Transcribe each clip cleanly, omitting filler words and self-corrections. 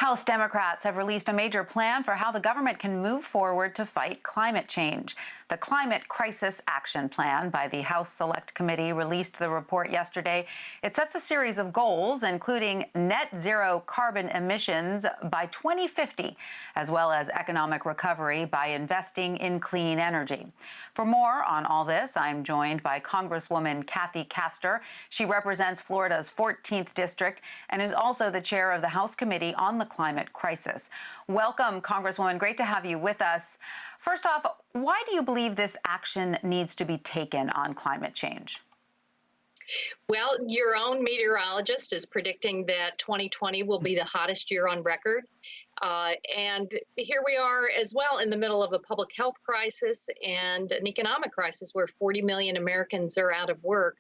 House Democrats have released a major plan for how the government can move forward to fight climate change. The Climate Crisis Action Plan by the House Select Committee released the report yesterday. It sets a series of goals, including net zero carbon emissions by 2050, as well as economic recovery by investing in clean energy. For more on all this, I'm joined by Congresswoman Castor. She represents Florida's 14th district and is also the chair of the House Committee on the Climate Crisis. Welcome, Congresswoman. Great to have you with us. First off, why do you believe this action needs to be taken on climate change? Well, your own meteorologist is predicting that 2020 will be the hottest year on record. And here we are as well in the middle of a public health crisis and an economic crisis where 40 million Americans are out of work.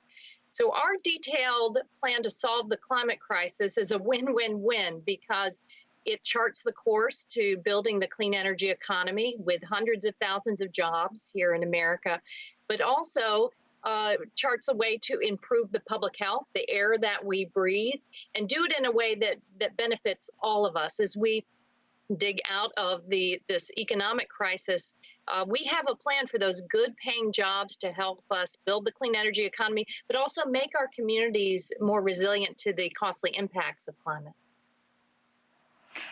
So our detailed plan to solve the climate crisis is a win-win-win because it charts the course to building the clean energy economy with hundreds of thousands of jobs here in America, but also charts a way to improve the public health, the air that we breathe, and do it in a way that benefits all of us as we dig out of this economic crisis. We have a plan for those good paying jobs to help us build the clean energy economy, but also make our communities more resilient to the costly impacts of climate.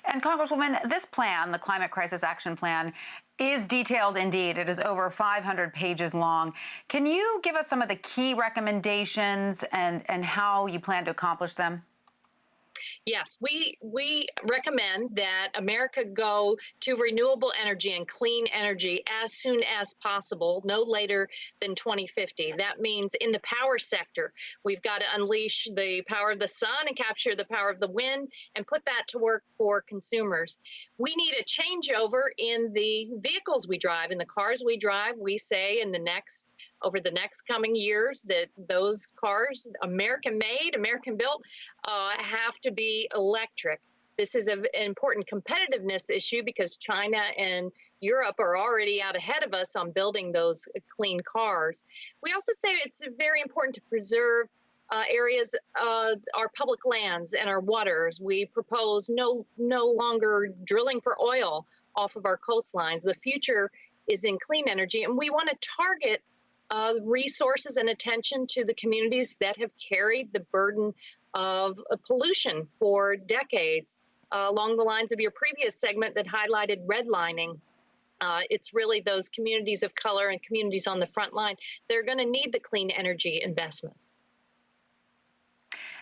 And Congresswoman, this plan, the Climate Crisis Action Plan, is detailed indeed. It is over 500 pages long. Can you give us some of the key recommendations and how you plan to accomplish them? Yes, we recommend that America go to renewable energy and clean energy as soon as possible, no later than 2050. That means in the power sector, we've got to unleash the power of the sun and capture the power of the wind and put that to work for consumers. We need a changeover in the vehicles we drive, in the cars we drive. We say over the next coming years that those cars, American made, American built, have to be electric. This is an important competitiveness issue because China and Europe are already out ahead of us on building those clean cars. We also say it's very important to preserve areas, our public lands and our waters. We propose no longer drilling for oil off of our coastlines. The future is in clean energy, and we want to target resources and attention to the communities that have carried the burden of pollution for decades. Along the lines of your previous segment that highlighted redlining, it's really those communities of color and communities on the front line. They're going to need the clean energy investment.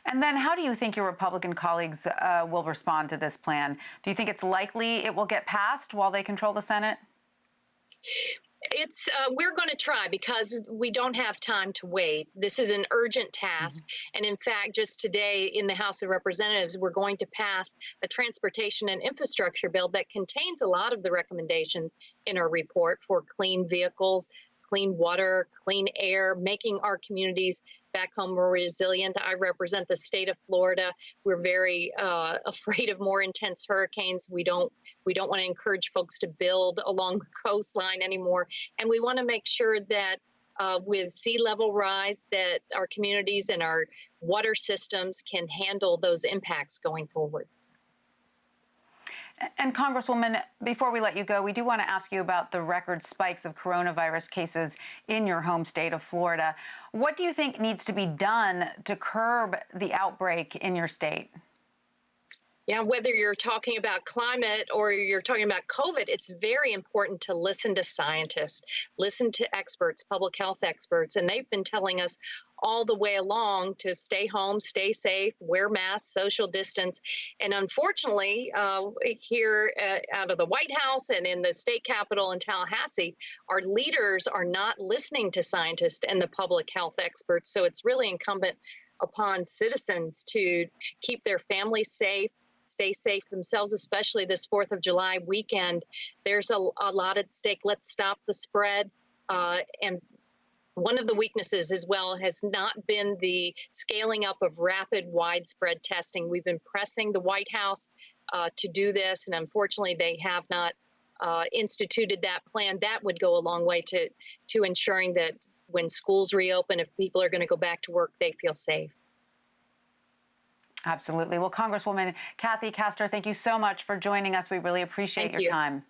And then how do you think your Republican colleagues will respond to this plan? Do you think it's likely it will get passed while they control the Senate? We're going to try because we don't have time to wait. This is an urgent task. And in fact, just today in the House of Representatives, we're going to pass a transportation and infrastructure bill that contains a lot of the recommendations in our report for clean vehicles, clean water, clean air, making our communities back home more resilient. I represent the state of Florida. We're very afraid of more intense hurricanes. We don't want to encourage folks to build along the coastline anymore. And we want to make sure that with sea level rise, that our communities and our water systems can handle those impacts going forward. And Congresswoman, before we let you go, we do want to ask you about the record spikes of coronavirus cases in your home state of Florida. What do you think needs to be done to curb the outbreak in your state? Yeah, whether you're talking about climate or you're talking about COVID, it's very important to listen to scientists, listen to experts, public health experts, and they've been telling us all the way along to stay home, stay safe, wear masks, social distance. And unfortunately, here out of the White House and in the state capitol in Tallahassee, our leaders are not listening to scientists and the public health experts. So it's really incumbent upon citizens to keep their families safe, stay safe themselves, especially this 4th of July weekend. There's a lot at stake. Let's stop the spread. And one of the weaknesses as well has not been the scaling up of rapid, widespread testing. We've been pressing the White House to do this, and unfortunately they have not instituted that plan. That would go a long way to ensuring that when schools reopen, if people are going to go back to work, they feel safe. Absolutely. Well, Congresswoman Kathy Castor, thank you so much for joining us. We really appreciate Thank your you. time.